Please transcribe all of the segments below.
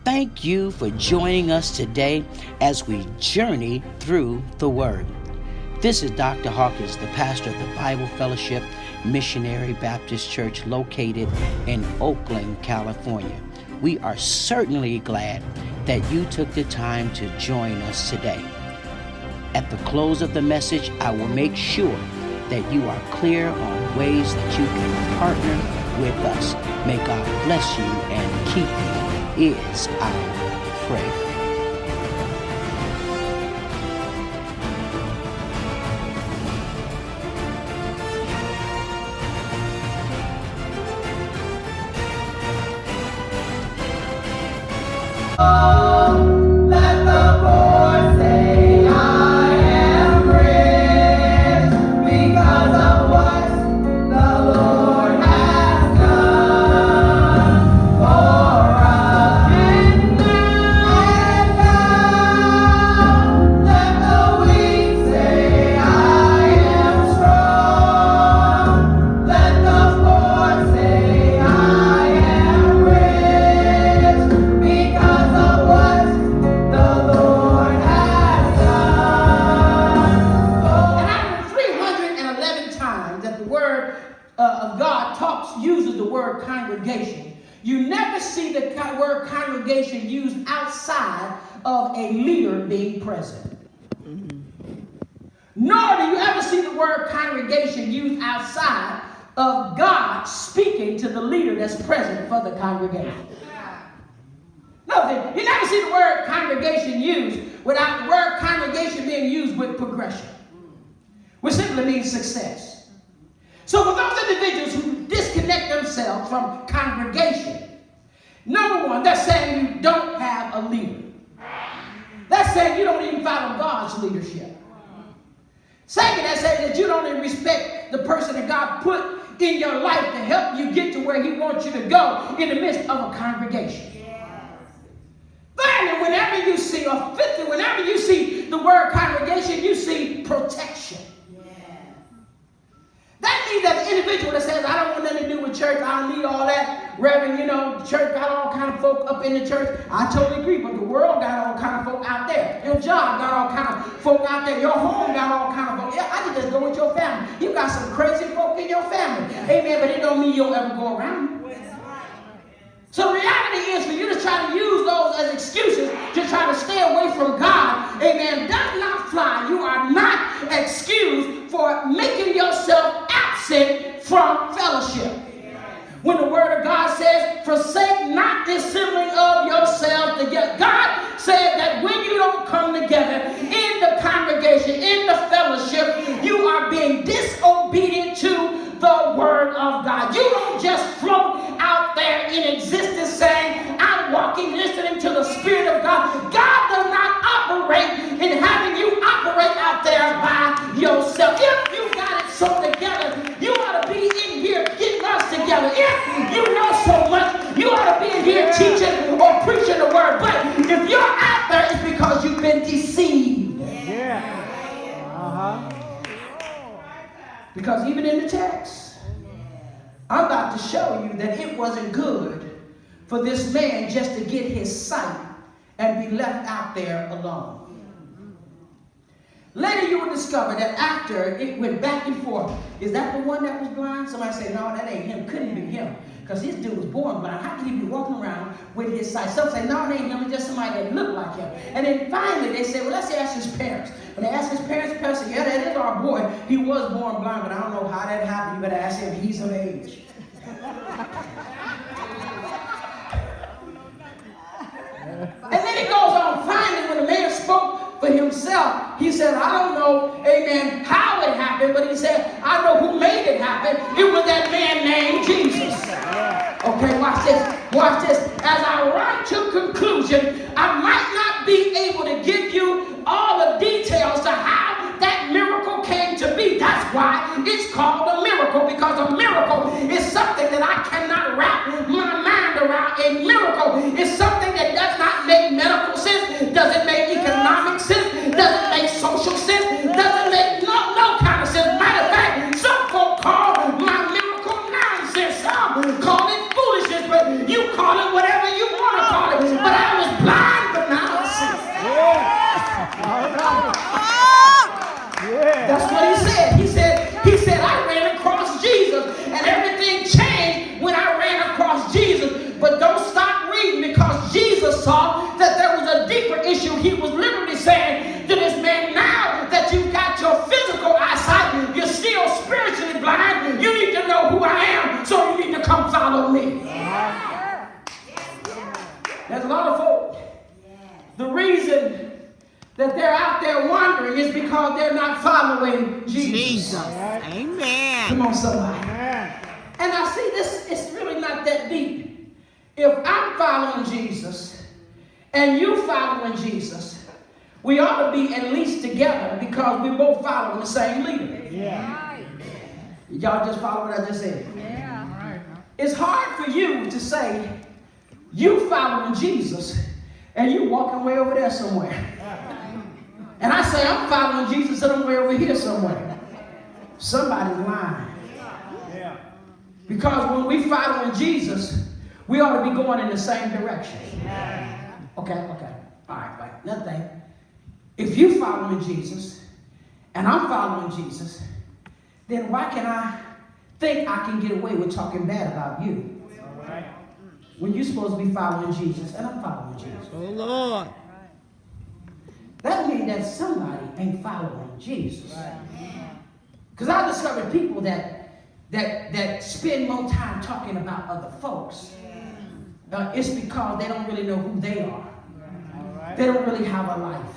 Thank you for joining us today as we journey through the Word. This is Dr. Hawkins, the pastor of the Bible Fellowship Missionary Baptist Church located in Oakland, California. We are certainly glad that you took the time to join us today. At the close of the message, I will make sure that you are clear on ways that you can partner with us. May God bless you and keep you is our prayer. Let the poor say I am rich because of what the Lord has done for us. And now let the weak say I am strong. Let the poor say I am rich because of what the Lord has done. And out of 311 times that the Word of God uses the word congregation, you never see the word congregation used outside of a leader being present. Nor do you ever see the word congregation used outside of God speaking to the leader that's present for the congregation. Nothing. You never see the word congregation used without the word congregation being used with progression, which simply means success. So for those individuals who disconnect themselves from congregation, number one, that's saying you don't have a leader. That's saying you don't even follow God's leadership. Second, that's saying that you don't even respect the person that God put in your life to help you get to where He wants you to go in the midst of a congregation. Finally, whenever you see, or fifthly, whenever you see the word congregation, you see protection. That means that the individual that says, I don't want nothing to do with church, I don't need all that, Reverend, church got all kind of folk up in the church. I totally agree, but the world got all kind of folk out there. Your job got all kind of folk out there. Your home got all kind of folk. Yeah, I can just go with your family. You got some crazy folk in your family. Amen, but it don't mean you'll ever go around. So the reality is for you to try to use those as excuses to try to stay away from God, amen, does not fly. You are not excused for making yourself absent from fellowship. When the word of God says, forsake not the assembling of yourselves together. God said that when you don't come together in the congregation, in the fellowship, you are being disobedient to the word of God. You don't just float out there in existence saying, I'm walking, listening to the Spirit of God. God does not operate in having you operate out there by yourself. If you got it so together, you ought to be in here getting us together. If you know so much, you ought to be in here teaching or preaching the word. But if you're out there, it's because you've been deceived. Because even in the text, I'm about to show you that it wasn't good for this man just to get his sight and be left out there alone. Later you will discover that after it went back and forth, is that the one that was blind? Somebody say, no, that ain't him. Couldn't be him. Because this dude was born blind. How could he be walking around with his sight? Some say, no, it ain't him. It's just somebody that looked like him. And then finally they say, well, let's ask his parents. When they asked his parents, the parents said, yeah, that is our boy. He was born blind, but I don't know how that happened. You better ask him. He's of age. And then it goes on. Finally, when the man spoke for himself, he said, I don't know, amen, how it happened, but he said, I know who made it happen. It was that man named Jesus. Okay, watch this. Watch this. As I run to conclusion, I might not be able to give you all the details to how that miracle came to be. That's why it's called a miracle, because a miracle is something that I cannot wrap my mind around. A miracle is something that does not make medical sense, doesn't make economic sense, doesn't make social sense, doesn't make no kind of sense. Matter of fact, some folk call my miracle nonsense. Some call it foolishness, but you call it whatever you want to call it. But I was There's a lot of folk. The reason that they're out there wandering is because they're not following Jesus. Amen. Come on, somebody. And I see this, it's really not that deep. If I'm following Jesus and you following Jesus, we ought to be at least together because we both following the same leader. Yeah. Y'all just follow what I just said? Yeah. Right. It's hard for you to say you following Jesus and you walking way over there somewhere. And I say I'm following Jesus and I'm way over here somewhere. Somebody's lying. Because when we following Jesus, we ought to be going in the same direction. Okay. All right. Another thing. If you following Jesus and I'm following Jesus, then why can I think I can get away with talking bad about you? When you're supposed to be following Jesus and I'm following Jesus. Oh, Lord. That means that somebody ain't following Jesus. Because I discovered people that spend more time talking about other folks. It's because they don't really know who they are. They don't really have a life.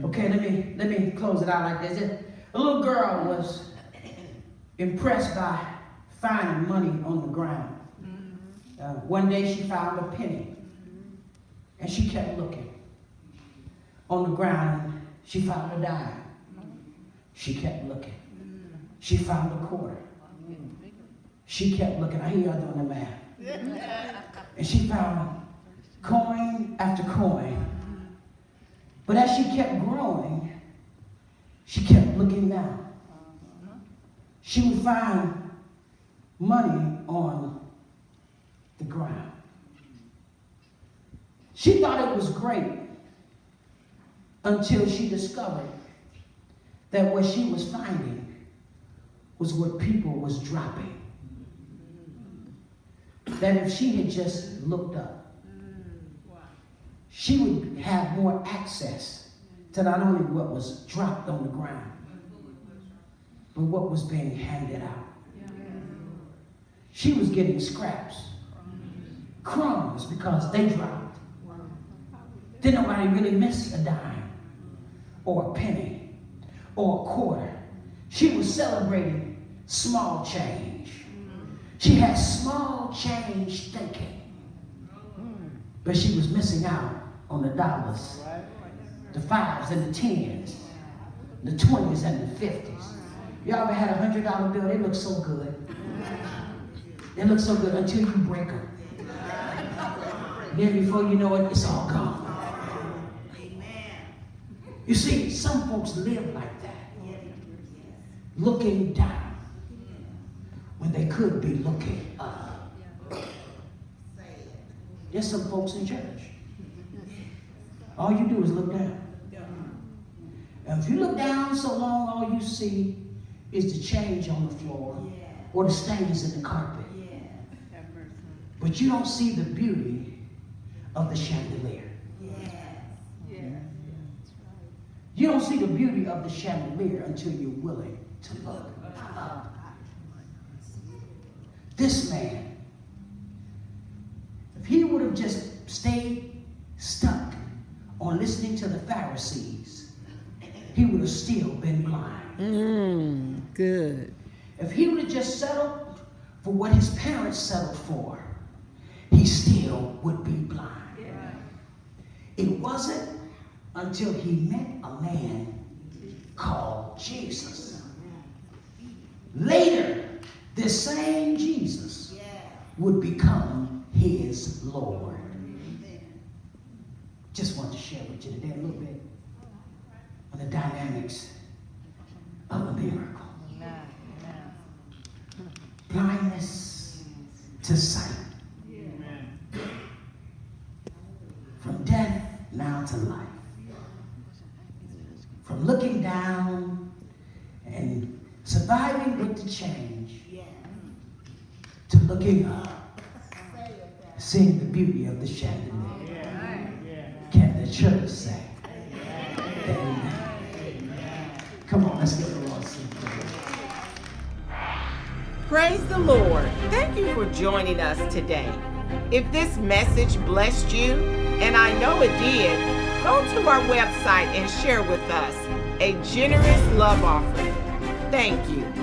Okay, let me close it out like this. A little girl was impressed by finding money on the ground. One day she found a penny, and she kept looking. On the ground, she found a dime. She kept looking. She found a quarter. She kept looking. I hear y'all doing the math. And she found coin after coin. But as she kept growing, she kept looking down. She would find money on the ground. She thought it was great until she discovered that what she was finding was what people was dropping. That if she had just looked up, she would have more access to not only what was dropped on the ground, but what was being handed out. She was getting scraps, crumbs, because they dropped. Didn't nobody really miss a dime or a penny or a quarter. She was celebrating small change. She had small change thinking. But she was missing out on the dollars, the fives and the tens, the 20s and the 50s. Y'all ever had a $100 bill? They look so good. They look so good until you break them. Then before you know it, it's all gone. You see, some folks live like that. Looking down when they could be looking up. There's some folks in church. All you do is look down. And if you look down so long, all you see is the change on the floor or the stains in the carpet. But you don't see the beauty of the chandelier. You don't see the beauty of the chandelier until you're willing to look up. This man, if he would have just stayed stuck on listening to the Pharisees, he would have still been blind. Good. If he would have just settled for what his parents settled for, he still would be blind. It wasn't until he met a man called Jesus. Later, this same Jesus would become his Lord. Just want to share with you today a little bit on the dynamics of a miracle. Blindness to sight. From death now to life. From looking down and surviving with the change to looking up, seeing the beauty of the chandelier. Can the church say amen? Come on, let's give the Lord some praise. Praise the Lord. Thank you for joining us today. If this message blessed you, and I know it did, go to our website and share with us a generous love offering. Thank you.